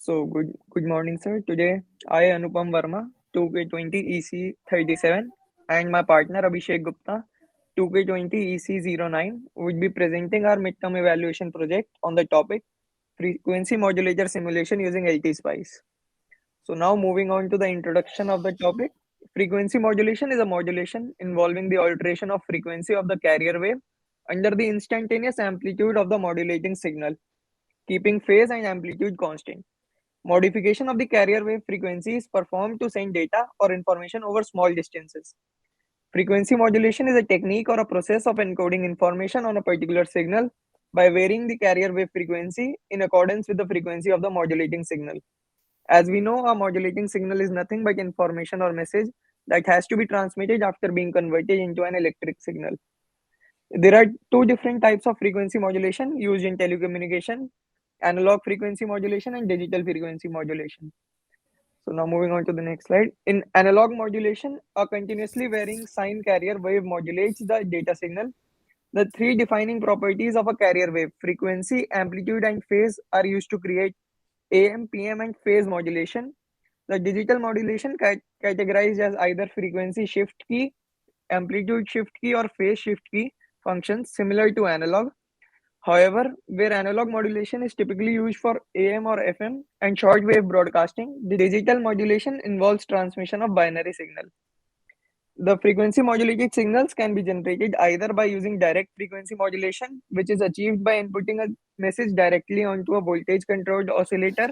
Good morning, sir. Today, I, Anupam Verma, 2K20 EC37, and my partner Abhishek Gupta, 2K20 EC09, would be presenting our midterm evaluation project on the topic frequency modulator simulation using LT-SPICE. So now moving on to the introduction of the topic. Frequency modulation is a modulation involving the alteration of frequency of the carrier wave under the instantaneous amplitude of the modulating signal, keeping phase and amplitude constant. Modification of the carrier wave frequency is performed to send data or information over small distances. Frequency modulation is a technique or a process of encoding information on a particular signal by varying the carrier wave frequency in accordance with the frequency of the modulating signal. As we know, a modulating signal is nothing but information or message that has to be transmitted after being converted into an electric signal. There are two different types of frequency modulation used in telecommunication: analog frequency modulation and digital frequency modulation. So now moving on to the next slide. In analog modulation, a continuously varying sine carrier wave modulates the data signal. The three defining properties of a carrier wave, frequency, amplitude, and phase, are used to create AM, PM, and phase modulation. The digital modulation categorized as either frequency shift key, amplitude shift key, or phase shift key functions similar to analog. However, where analog modulation is typically used for AM or FM and shortwave broadcasting, digital modulation involves transmission of binary signal. The frequency modulated signals can be generated either by using direct frequency modulation, which is achieved by inputting a message directly onto a voltage controlled oscillator,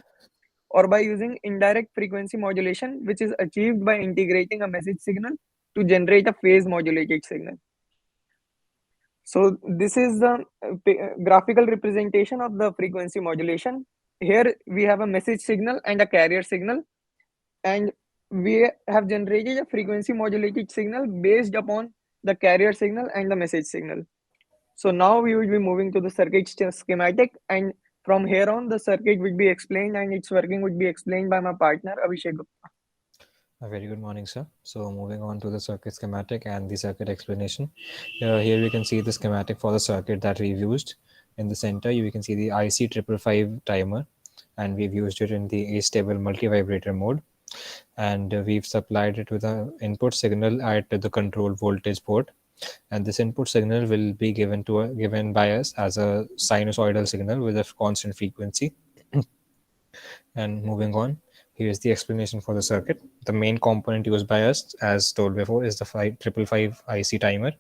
or by using indirect frequency modulation, which is achieved by integrating a message signal to generate a phase modulated signal. So this is the graphical representation of the frequency modulation. Here we have a message signal and a carrier signal, and we have generated a frequency modulated signal based upon the carrier signal and the message signal. So now we will be moving to the circuit schematic, and from here on the circuit will be explained and its working would be explained by my partner Abhishek Gupta. A very good morning, sir. So moving on to the circuit schematic and the circuit explanation. Here we can see the schematic for the circuit that we've used. In the center, you can see the IC555 timer, and we've used it in the astable multi-vibrator mode. And we've supplied it with an input signal at the control voltage port. And this input signal will be given by us as a sinusoidal signal with a constant frequency. And moving on, here's the explanation for the circuit. The main component used by us, as told before, is the 555 IC timer.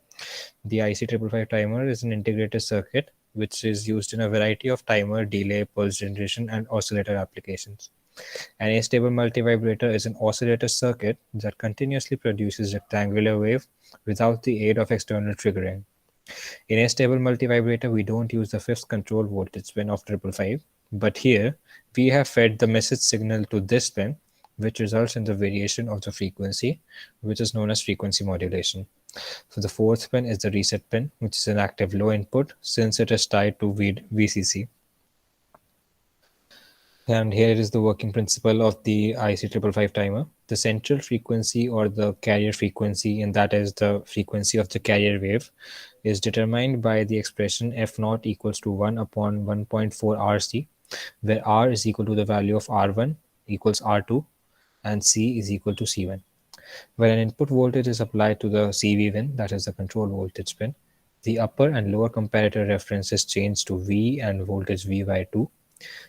The IC555 timer is an integrated circuit which is used in a variety of timer, delay, pulse generation, and oscillator applications. An astable multivibrator is an oscillator circuit that continuously produces rectangular wave without the aid of external triggering. In a stable multivibrator, we don't use the fifth control voltage pin of 555, but here we have fed the message signal to this pin, which results in the variation of the frequency, which is known as frequency modulation. So the fourth pin is the reset pin, which is an active low input since it is tied to VCC. And here is the working principle of the IC555 timer. The central frequency or the carrier frequency, and that is the frequency of the carrier wave, is determined by the expression F naught equals to 1 upon 1.4 RC, where R is equal to the value of R1 equals R2 and C is equal to C1. When an input voltage is applied to the CV pin, that is the control voltage pin, the upper and lower comparator references change to V and voltage V by 2.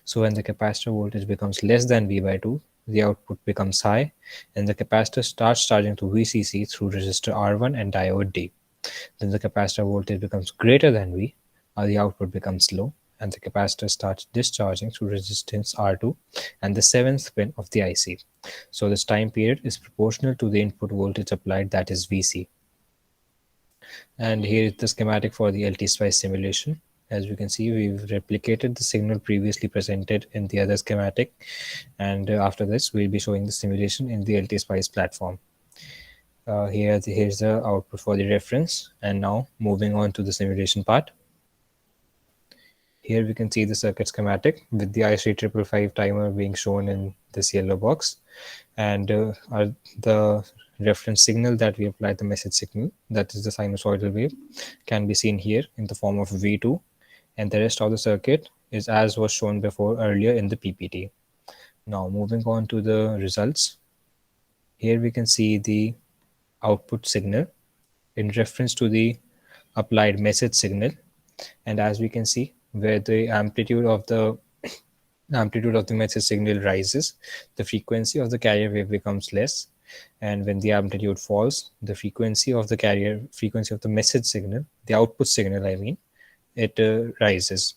So when the capacitor voltage becomes less than V by 2, the output becomes high and the capacitor starts charging to VCC through resistor R1 and diode D. Then the capacitor voltage becomes greater than V, the output becomes low and the capacitor starts discharging through resistance R2 and the seventh pin of the IC. So this time period is proportional to the input voltage applied, that is VC. And here is the schematic for the LT-SPICE simulation. As you can see, we've replicated the signal previously presented in the other schematic. And after this, we'll be showing the simulation in the LT-SPICE platform. Here's the output for the reference. And now moving on to the simulation part. Here we can see the circuit schematic with the IC555 timer being shown in this yellow box. And the reference signal that we applied, the message signal, that is the sinusoidal wave, can be seen here in the form of V2. And the rest of the circuit is as was shown before earlier in the PPT. Now moving on to the results. Here we can see the output signal in reference to the applied message signal, and as we can see, where the amplitude of the message signal rises, the frequency of the carrier wave becomes less, and when the amplitude falls, the frequency of the message signal, the output signal, I mean, it rises.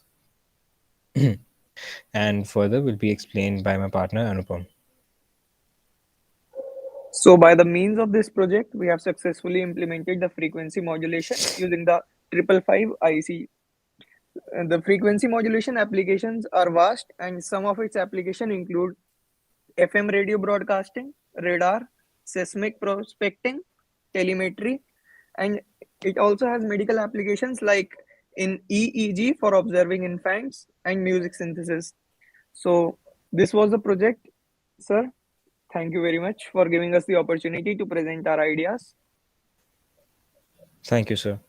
And further will be explained by my partner Anupam. So by the means of this project, we have successfully implemented the frequency modulation using the 555 IC. The frequency modulation applications are vast, and some of its applications include FM radio broadcasting, radar, seismic prospecting, telemetry, and it also has medical applications like in EEG for observing infants and music synthesis. So this was the project, sir. Thank you very much for giving us the opportunity to present our ideas. Thank you, sir.